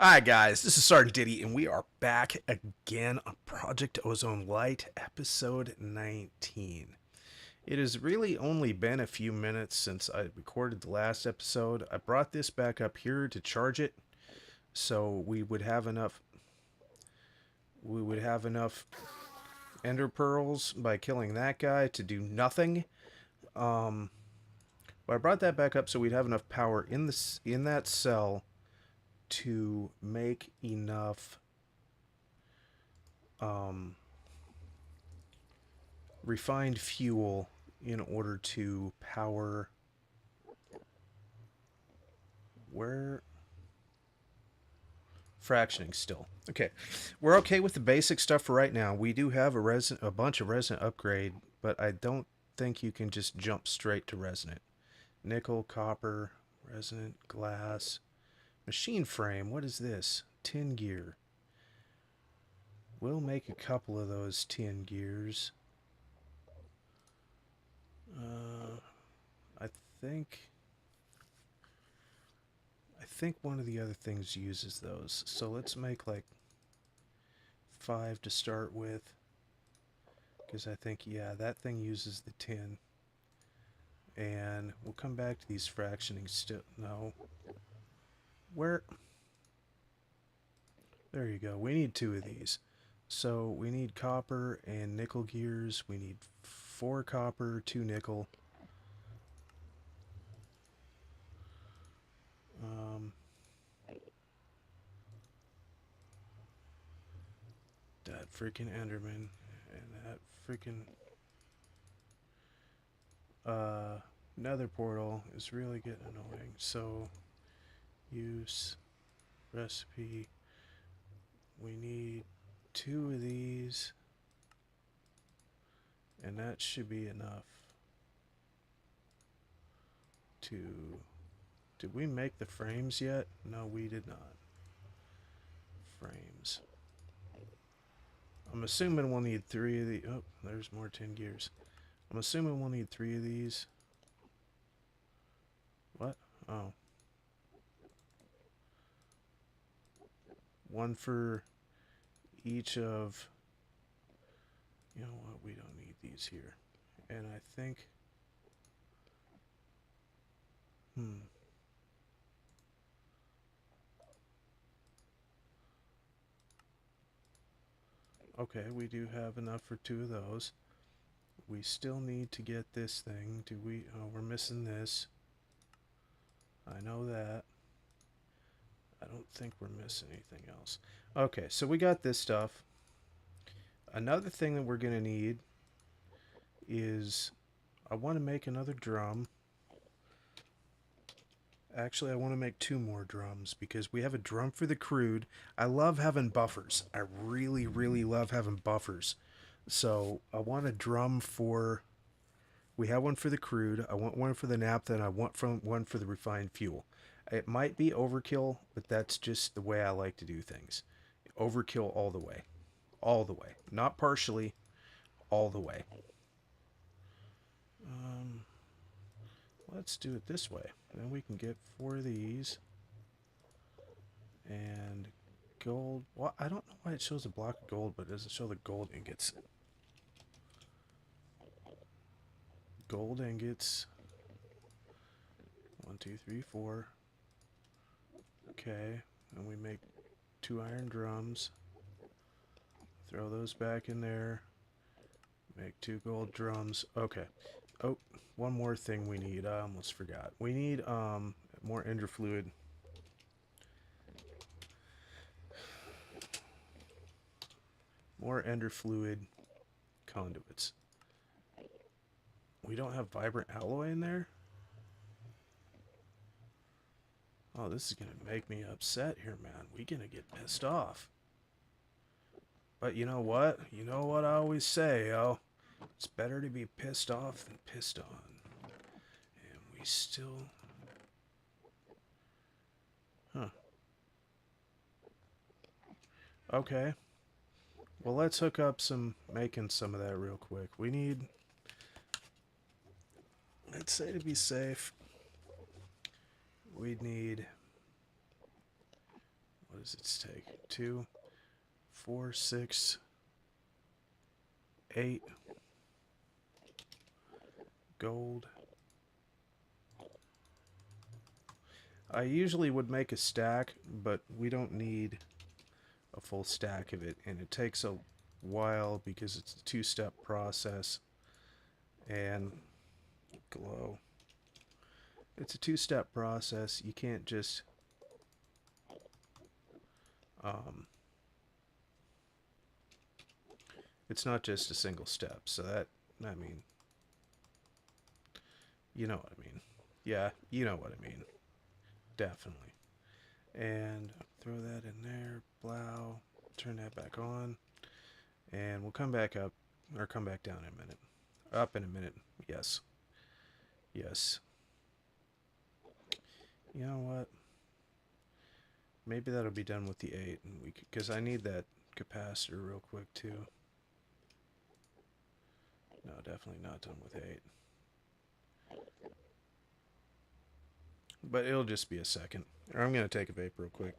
Hi guys, this is Sergeant Diddy, and we are back again on Project Ozone Lite, episode 19. It has really only been a few minutes since I recorded the last episode. I brought this back up here to charge it, so we would have enough ender pearls by killing that guy to do nothing. But I brought that back up so we'd have enough power in that cell to make enough refined fuel in order to power where fractioning still. Okay. We're okay with the basic stuff for right now. We do have a bunch of resonant upgrade, but I don't think you can just jump straight to resonant. Nickel, copper, resonant, glass, machine frame. What is this? Tin gear. We'll make a couple of those tin gears. I think I think one of the other things uses those. So let's make like 5 to start with. Because I think, yeah, that thing uses the tin. And we'll come back to these fractioning still. No. Where? There you go. We need 2 of these. So we need copper and nickel gears. We need 4 copper, 2 nickel. That freaking Enderman and that freaking nether portal is really getting annoying. So use recipe. We need 2 of these, and that should be enough to... Did we make the frames yet? No, we did not. Frames. I'm assuming we'll need 3 of the... Oh, there's more tin gears. I'm assuming we'll need 3 of these. What? Oh. 1 for each of... You know what? We don't need these here. And I think... Okay, we do have enough for 2 of those. We still need to get this thing. Do we? Oh, we're missing this. I know that. I don't think we're missing anything else. Okay, so we got this stuff. Another thing that we're going to need is... I want to make another drum. Actually, I want to make 2 more drums because we have a drum for the crude. I love having buffers. I really, really love having buffers. So I want a drum for... We have one for the crude. I want one for the naphtha, and I want one for the refined fuel. It might be overkill, but that's just the way I like to do things. Overkill all the way. All the way. Not partially. All the way. Let's do it this way. Then we can get 4 of these. And gold. Well, I don't know why it shows a block of gold, but it doesn't show the gold ingots. Gold ingots. 1, 2, 3, 4. Okay. And we make 2 iron drums. Throw those back in there. Make 2 gold drums. Okay. Oh, one more thing we need. I almost forgot. We need more ender fluid. More ender fluid conduits. We don't have vibrant alloy in there? Oh, this is going to make me upset here, man. We're going to get pissed off. But you know what? You know what I always say, yo. It's better to be pissed off than pissed on. And we still... Huh. Okay. Well, let's hook up making some of that real quick. We need... Let's say to be safe, we'd need... what does it take? 2, 4, 6, 8. Gold. I usually would make a stack, but we don't need a full stack of it, and it takes a while because it's a two-step process. And glow. It's a two-step process. You can't just it's not just a single step. So that, I mean, you know what I mean. Yeah, you know what I mean. Definitely. And throw that in there. Blow. Turn that back on. And we'll come back up, or come back down in a minute. Up in a minute. Yes. Yes. You know what? Maybe that'll be done with the 8, and we because I need that capacitor real quick too. No, definitely not done with 8. But it'll just be a second. Or I'm going to take a vape real quick.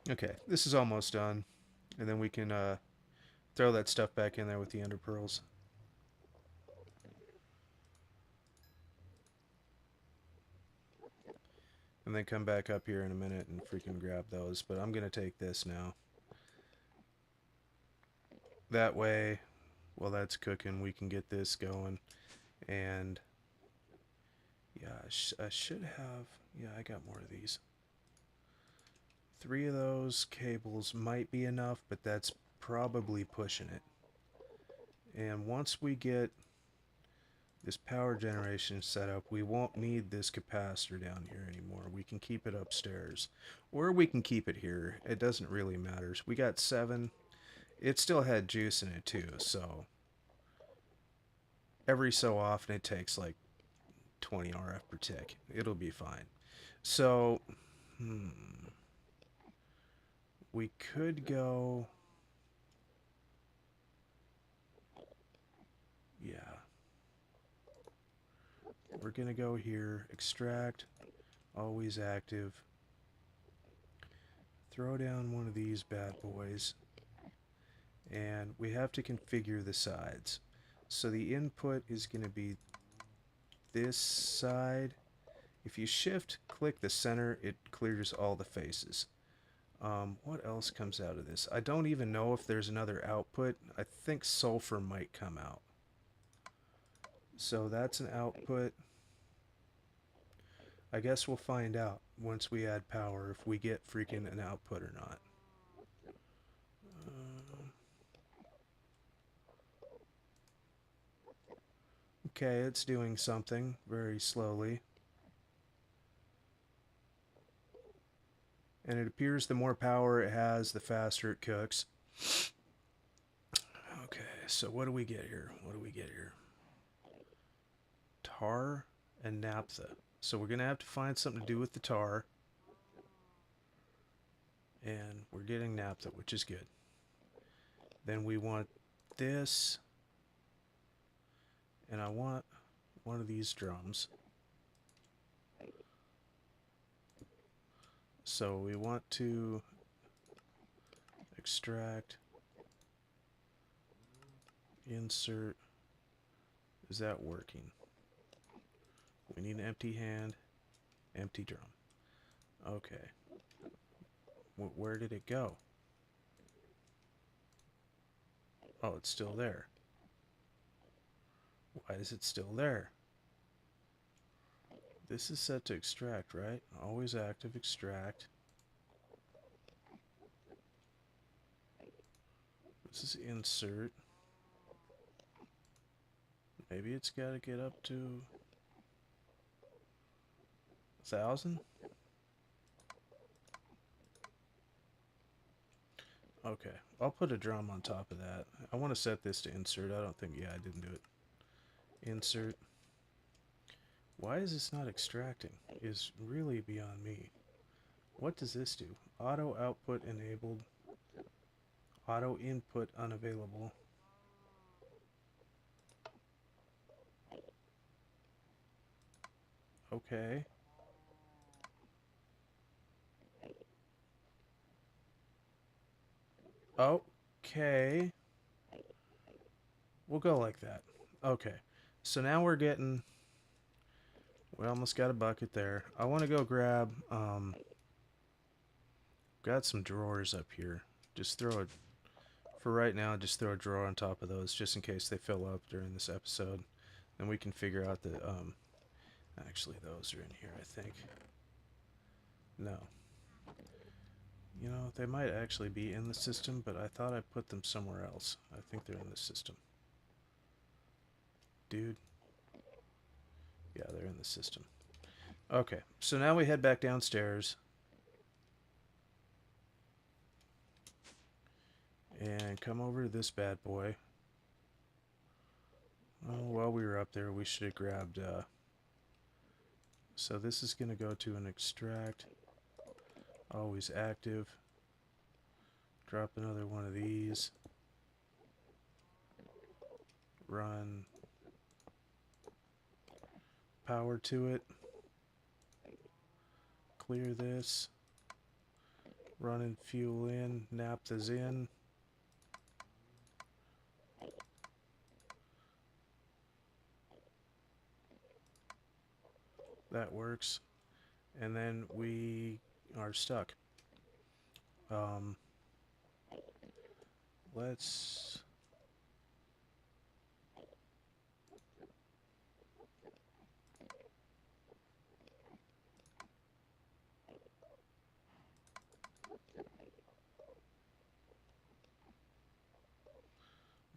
Okay, this is almost done. And then we can throw that stuff back in there with the underpearls. And then come back up here in a minute and freaking grab those. But I'm going to take this now. That way, while that's cooking, we can get this going. And yeah, I should have... Yeah, I got more of these. 3 of those cables might be enough, but that's probably pushing it. And once we get this power generation set up, we won't need this capacitor down here anymore. We can keep it upstairs. Or we can keep it here. It doesn't really matter. We got 7. It still had juice in it too, so every so often it takes like 20 RF per tick. It'll be fine. So, we could go... Yeah. We're going to go here, extract, always active. Throw down one of these bad boys. And we have to configure the sides. So the input is going to be this side. If you shift click the center, it clears all the faces. What else comes out of this? I don't even know if there's another output. I think sulfur might come out. So that's an output. I guess we'll find out once we add power if we get freaking an output or not. Okay, it's doing something very slowly. And it appears the more power it has, the faster it cooks. Okay, so what do we get here? What do we get here? Tar and naphtha. So we're going to have to find something to do with the tar. And we're getting naphtha, which is good. Then we want this. And I want one of these drums. So we want to extract, insert. Is that working? We need an empty hand, empty drum. Okay. Where did it go? Oh, it's still there. Why is it still there? This is set to extract, right? Always active, extract. This is insert. Maybe it's got to get up to 1,000? Okay, I'll put a drum on top of that. I want to set this to insert. I don't think, yeah, I didn't do it. Insert. Why is this not extracting? Is really beyond me. What does this do? Auto output enabled. Auto input unavailable. Okay. Okay. We'll go like that. Okay. So now we're getting... We almost got a bucket there. I want to go grab... got some drawers up here. Just throw it... For right now, just throw a drawer on top of those just in case they fill up during this episode. Then we can figure out the... Actually, those are in here, I think. No. You know, they might actually be in the system, but I thought I put them somewhere else. I think they're in the system. Dude. Yeah, they're in the system. Okay, so now we head back downstairs. And come over to this bad boy. Oh, while we were up there, we should have grabbed... So this is going to go to an extract. Always active. Drop another one of these. Run power to it. Clear this. Running fuel in. Naphtha's in. That works. And then we are stuck. Let's...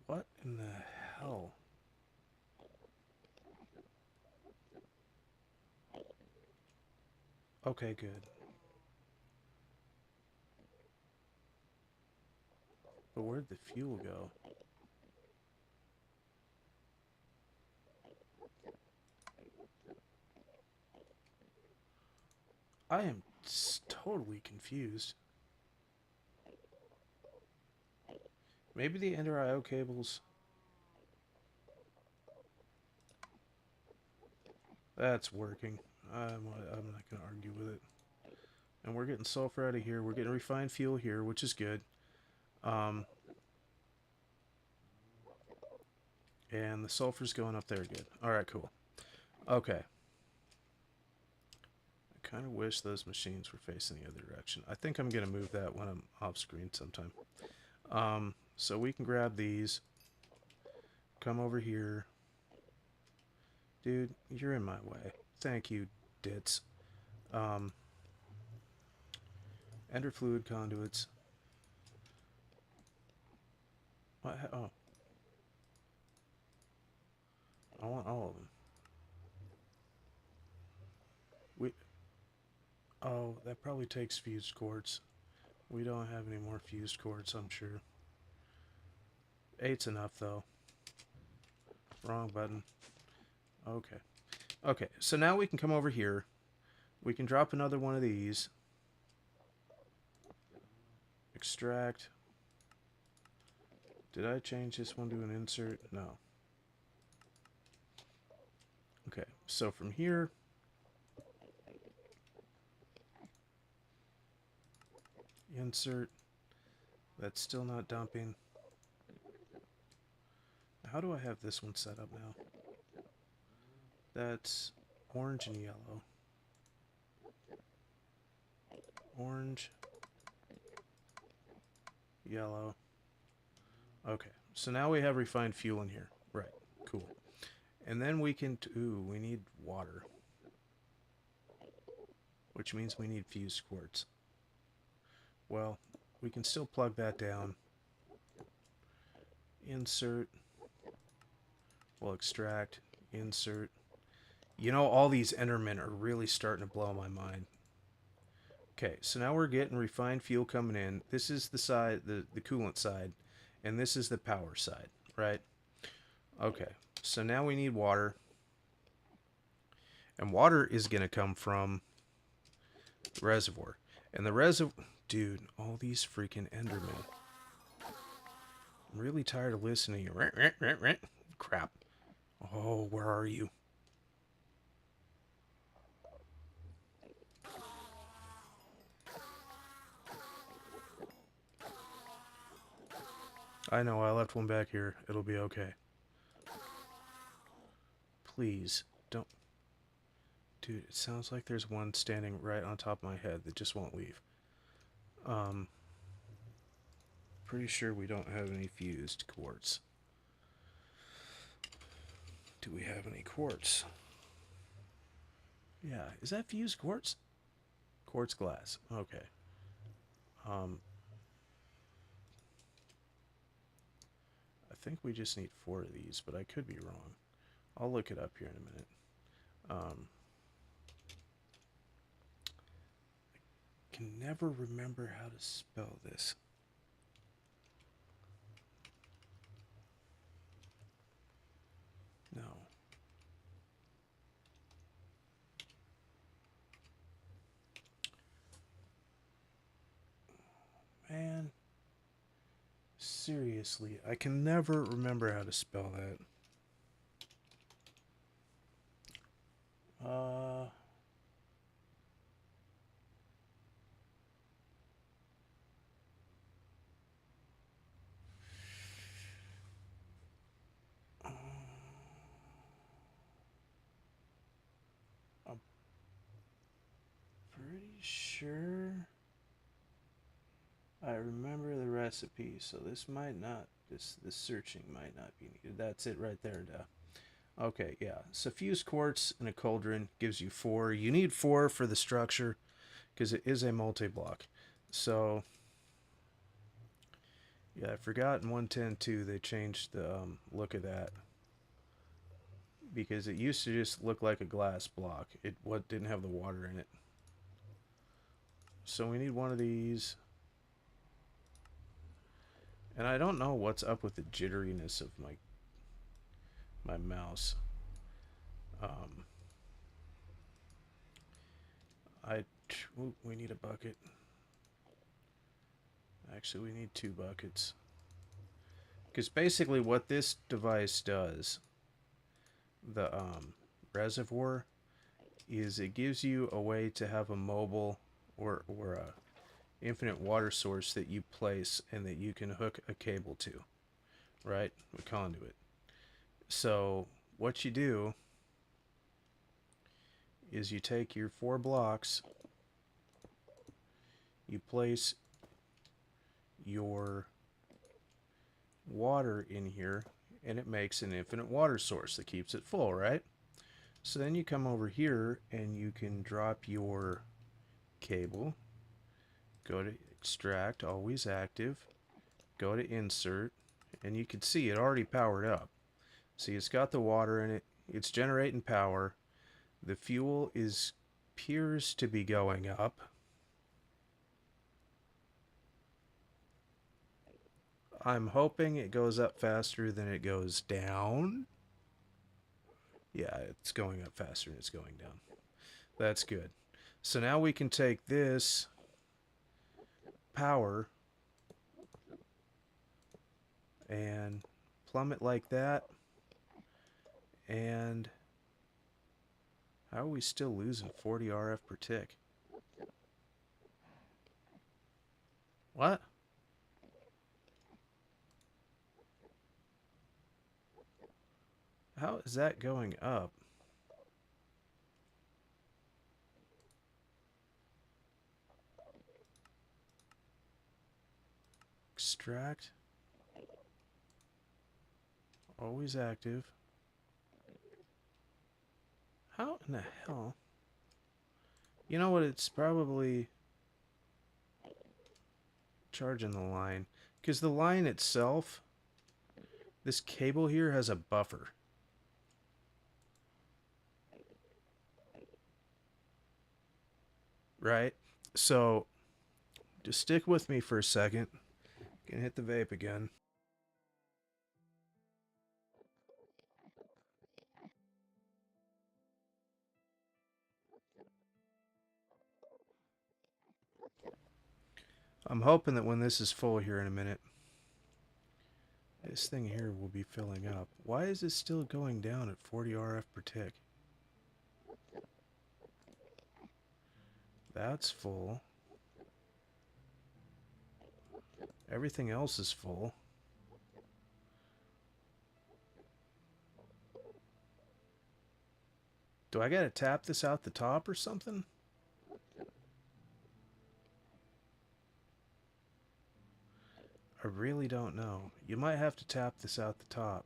What in the hell? Okay, good. But where'd the fuel go? I am totally confused. Maybe the Ender IO cables... That's working. I'm not going to argue with it. And we're getting sulfur out of here. We're getting refined fuel here, which is good. And the sulfur's going up there good. Alright, cool. Okay. I kind of wish those machines were facing the other direction. I think I'm going to move that when I'm off screen sometime. So we can grab these. Come over here. Dude, you're in my way. Thank you, Dits. Ender fluid conduits. What? Oh. I want all of them. Oh, that probably takes fused quartz. We don't have any more fused quartz, I'm sure. 8's enough, though. Wrong button. Okay. Okay, so now we can come over here. We can drop another one of these. Extract. Did I change this one to an insert? No. Okay, so from here... Insert. That's still not dumping. How do I have this one set up now? That's orange and yellow. Orange. Yellow. Okay, so now we have refined fuel in here. Right, cool. And then we can... Ooh, we need water. Which means we need fused quartz. Well, we can still plug that down. Insert. We'll extract. Insert. You know, all these Endermen are really starting to blow my mind. Okay, so now we're getting refined fuel coming in. This is the side, the coolant side, and this is the power side, right? Okay, so now we need water. And water is going to come from the reservoir. And the reservoir... Dude, all these freaking Endermen. I'm really tired of listening. Crap. Oh, where are you? I know, I left one back here. It'll be okay. Please, don't... Dude, it sounds like there's one standing right on top of my head that just won't leave. Pretty sure we don't have any fused quartz. Do we have any quartz? Yeah, is that fused quartz? Quartz glass. Okay. I think we just need 4 of these, but I could be wrong. I'll look it up here in a minute. I can never remember how to spell this. No. Man. Seriously, I can never remember how to spell that. I'm pretty sure I remember the recipe, so this might not, this searching might not be needed. That's it right there, duh. Okay, yeah. So fused quartz in a cauldron gives you 4. You need 4 for the structure because it is a multi-block. So, yeah, I forgot in 1.10.2 they changed the look of that because it used to just look like a glass block. It didn't have the water in it. So we need one of these. And I don't know what's up with the jitteriness of my mouse. We need a bucket. Actually, we need 2 buckets. Because basically what this device does, the reservoir, is it gives you a way to have a mobile or a infinite water source that you place and that you can hook a cable to, right? A conduit. So what you do is you take your 4 blocks, you place your water in here, and it makes an infinite water source that keeps it full, right? So then you come over here and you can drop your cable, go to extract, always active, go to insert, and you can see it already powered up. See, it's got the water in it, it's generating power, the fuel appears to be going up. I'm hoping it goes up faster than it goes down. Yeah, it's going up faster than it's going down. That's good. So now we can take this power and plumb it like that. And how are we still losing 40 RF per tick? What? How is that going up? Extract. Always active. How in the hell? You know what? It's probably charging the line. Because the line itself, this cable here has a buffer. Right? So, just stick with me for a second. Gonna hit the vape again. I'm hoping that when this is full here in a minute, this thing here will be filling up. Why is it still going down at 40 RF per tick? That's full. Everything else is full. Do I gotta tap this out the top or something? I really don't know. You might have to tap this out the top.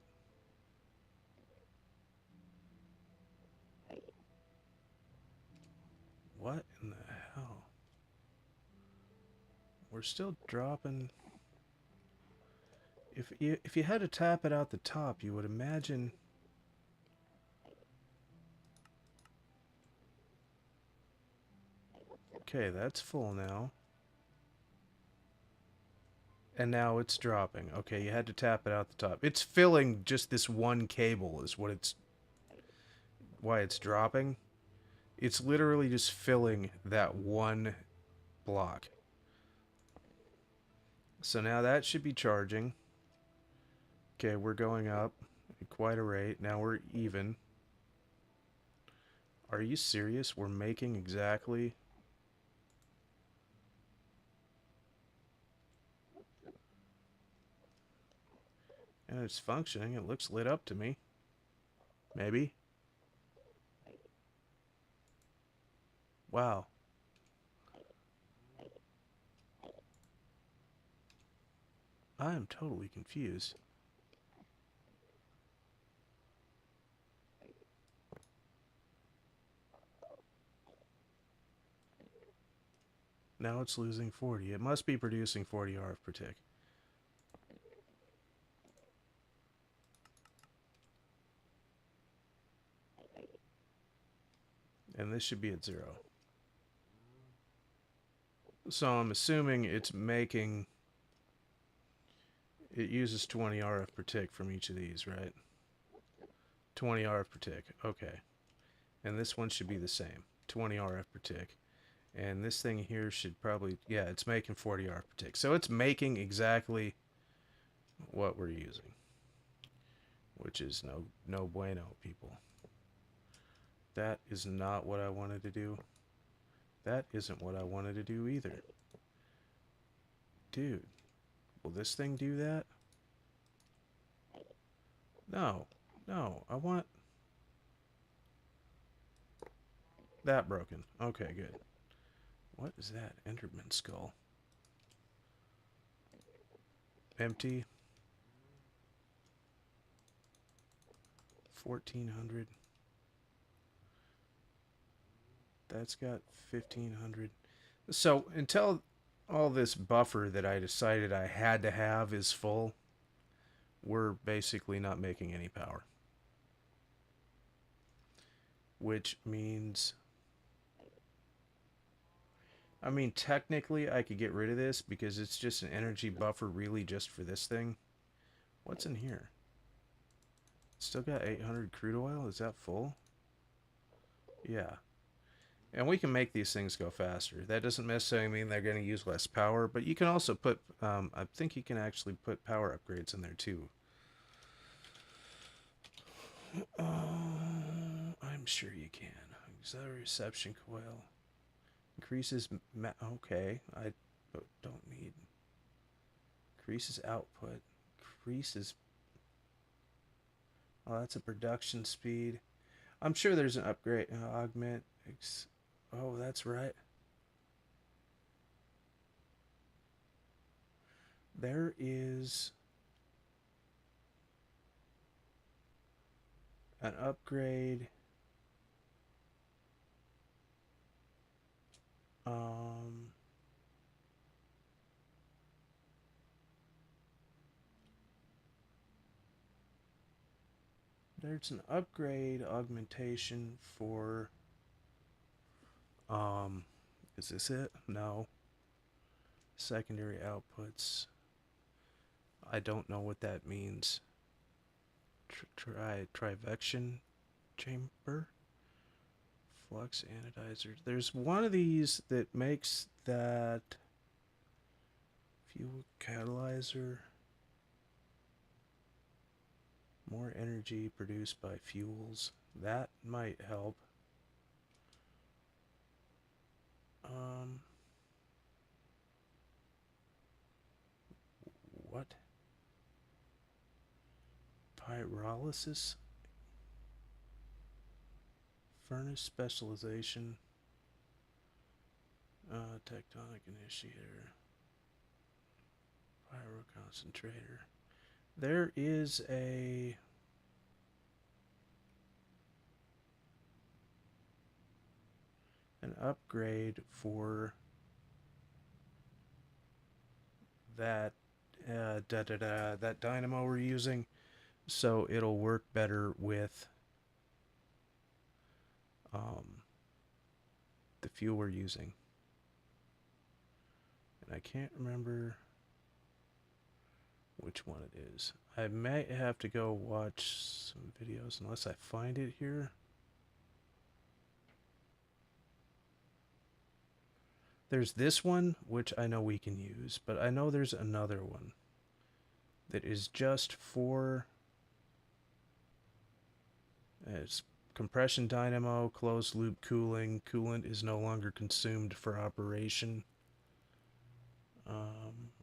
What in the hell? We're still dropping. If you had to tap it out the top, you would imagine. Okay, that's full now. And now it's dropping. Okay, you had to tap it out the top. It's filling just this one cable is what it's why it's dropping. It's literally just filling that one block. So now that should be charging. Okay, we're going up at quite a rate. Now we're even. Are you serious? We're making exactly... And it's functioning. It looks lit up to me. Maybe. Wow. I am totally confused. Now it's losing 40. It must be producing 40 RF per tick. And this should be at 0. So I'm assuming it's making... It uses 20 RF per tick from each of these, right? 20 RF per tick. Okay. And this one should be the same. 20 RF per tick. And this thing here should probably... Yeah, it's making 40 RF per tick. So it's making exactly what we're using. Which is no bueno, people. That is not what I wanted to do. That isn't what I wanted to do either. Dude, will this thing do that? No, I want that broken. Okay, good. What is that? Enderman skull. Empty. 1400. That's got 1500. So until all this buffer that I decided I had to have is full, we're basically not making any power. Which means... I mean, technically I could get rid of this because it's just an energy buffer really just for this thing. What's in here? Still got 800 crude oil? Is that full? Yeah. And we can make these things go faster. That doesn't necessarily mean they're going to use less power, but you can also put, I think you can actually put power upgrades in there too. I'm sure you can. Auxiliary reception coil. Increases, okay, I don't need. Increases output. Increases, oh, that's a production speed. I'm sure there's an upgrade, augment, oh, that's right. There is an upgrade. There's an upgrade augmentation for, is this it? No. Secondary outputs. I don't know what that means. Trivection chamber. Flux anodizer. There's one of these that makes that fuel catalyzer. More energy produced by fuels. That might help. What? Pyrolysis? Furnace specialization. Tectonic initiator. Pyro concentrator. There is an upgrade for that that dynamo we're using, so it'll work better with the fuel we're using. And I can't remember which one it is. I may have to go watch some videos unless I find it here. There's this one, which I know we can use, but I know there's another one that is just for... It's Compression Dynamo, closed loop cooling. Coolant is no longer consumed for operation.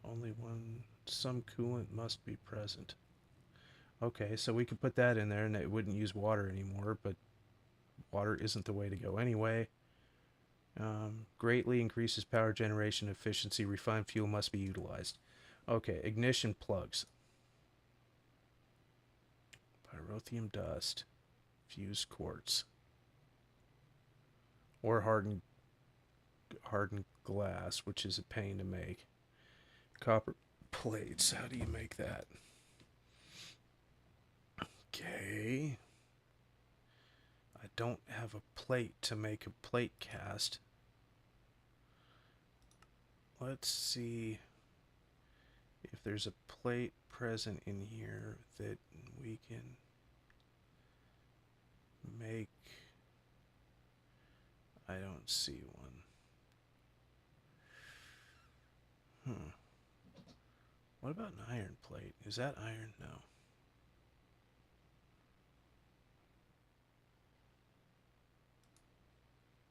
Only when some coolant must be present. Okay, so we could put that in there and it wouldn't use water anymore, but water isn't the way to go anyway. Greatly increases power generation efficiency. Refined fuel must be utilized. Okay, ignition plugs. Pyrotheum dust. Fused quartz. Or hardened glass, which is a pain to make. Copper plates. How do you make that? Okay. I don't have a plate to make a plate cast. Let's see if there's a plate present in here that we can make. I don't see one. What about an iron plate? Is that iron? No.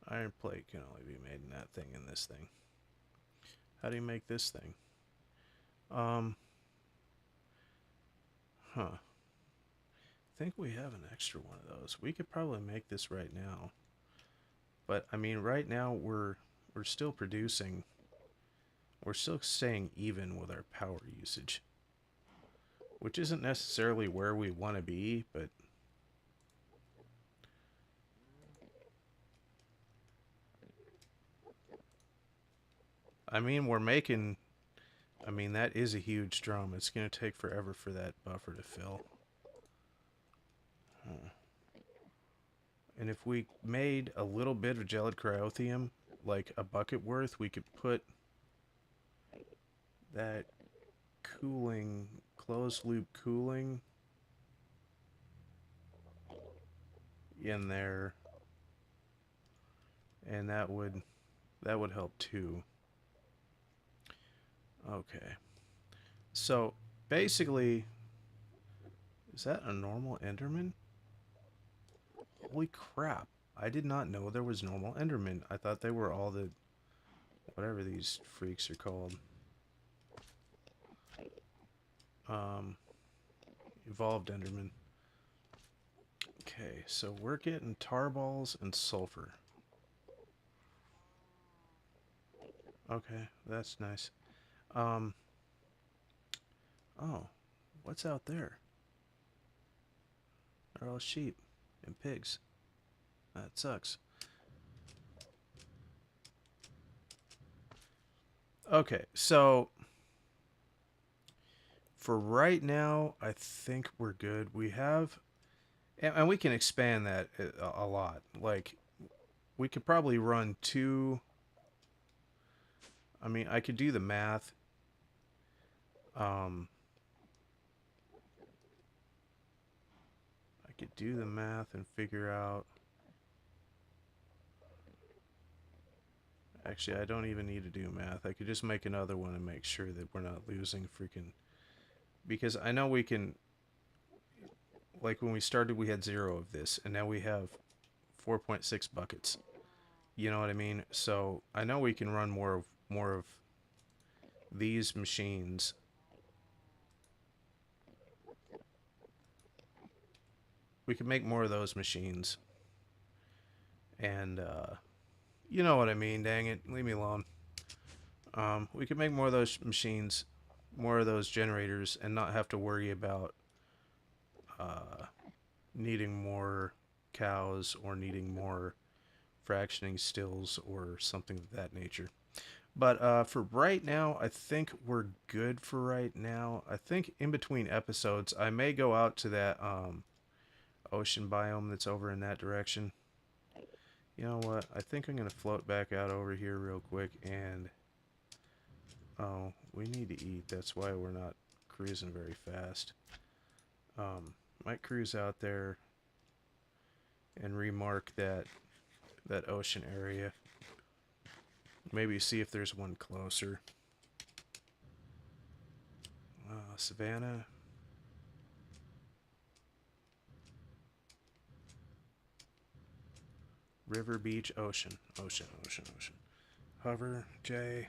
Iron plate can only be made in that thing and this thing. How do you make this thing? I think we have an extra one of those. We could probably make this right now. But I mean, right now we're still producing. We're still staying even with our power usage, which isn't necessarily where we want to be, but I mean, we're making... I mean, that is a huge drum. It's going to take forever for that buffer to fill. And if we made a little bit of gelid cryotheum, like a bucket worth, we could put that cooling, closed loop cooling in there, and that would help too. Okay, so basically, is that a normal Enderman? Holy crap, I did not know there was normal Endermen. I thought they were all the whatever these freaks are called. Evolved Enderman. Okay, so we're getting tar balls and sulfur. Okay, that's nice. Oh, what's out there? They're all sheep and pigs. That sucks. Okay, so for right now, I think we're good. We have, and we can expand that a lot. Like, we could probably run 2. I mean, I could do the math. I could do the math and figure out. Actually, I don't even need to do math. I could just make another one and make sure that we're not losing freaking... Because I know we can... Like when we started, we had 0 of this, and now we have 4.6 buckets. You know what I mean? So I know we can run more of these machines. We can make more of those machines. And you know what I mean, dang it, leave me alone. We could make more of those machines, more of those generators, and not have to worry about uh, needing more cows or needing more fractioning stills or something of that nature. But for right now, I think we're good for right now. I think in between episodes, I may go out to that ocean biome that's over in that direction. You know what? I think I'm going to float back out over here real quick and... Oh, we need to eat. That's why we're not cruising very fast. Might cruise out there and remark that ocean area. Maybe see if there's one closer. Savannah. River, beach, ocean. Ocean, ocean, ocean. Hover, J.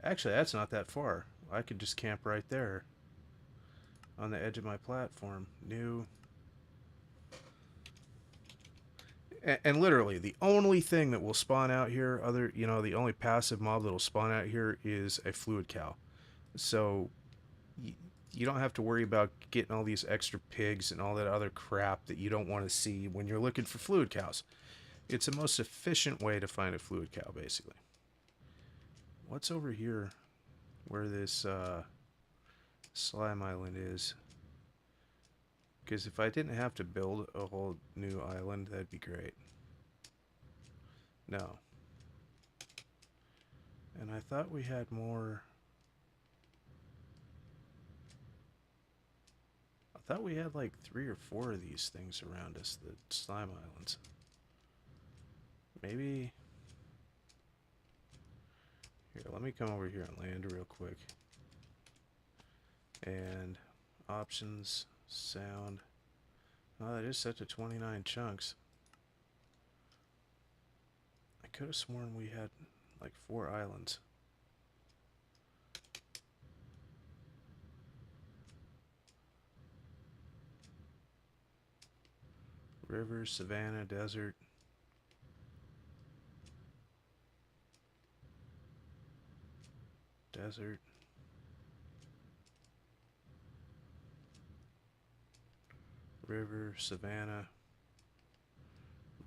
Actually, that's not that far. I could just camp right there on the edge of my platform. New. And literally, the only thing that will spawn out here, the only passive mob that will spawn out here is a fluid cow. So you don't have to worry about getting all these extra pigs and all that other crap that you don't want to see when you're looking for fluid cows. It's the most efficient way to find a fluid cow, basically. What's over here where this slime island is? Because if I didn't have to build a whole new island, that'd be great. No. And I thought we had more... I thought we had like 3 or 4 of these things around us, the slime islands. Maybe... Here, let me come over here and land real quick. And options, sound. Oh, that is set to 29 chunks. I could have sworn we had like 4 islands. River, savanna, desert. Desert. River, savanna.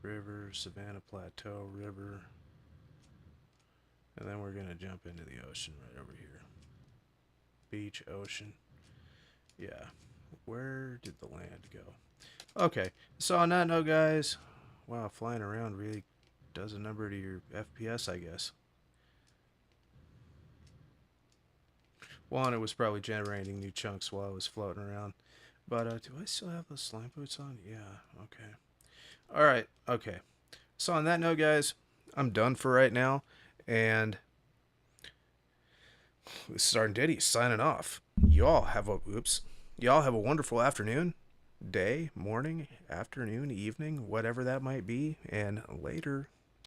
River, savanna plateau, river. And then we're going to jump into the ocean right over here. Beach, ocean. Yeah. Where did the land go? Okay. So on that note, guys, wow, flying around really does a number to your FPS, I guess. Well, and it was probably generating new chunks while I was floating around. But do I still have those slime boots on? Yeah, okay. Alright, okay. So on that note, guys, I'm done for right now. And this is Diddy signing off. Y'all have a wonderful afternoon, day, morning, afternoon, evening, whatever that might be. And later.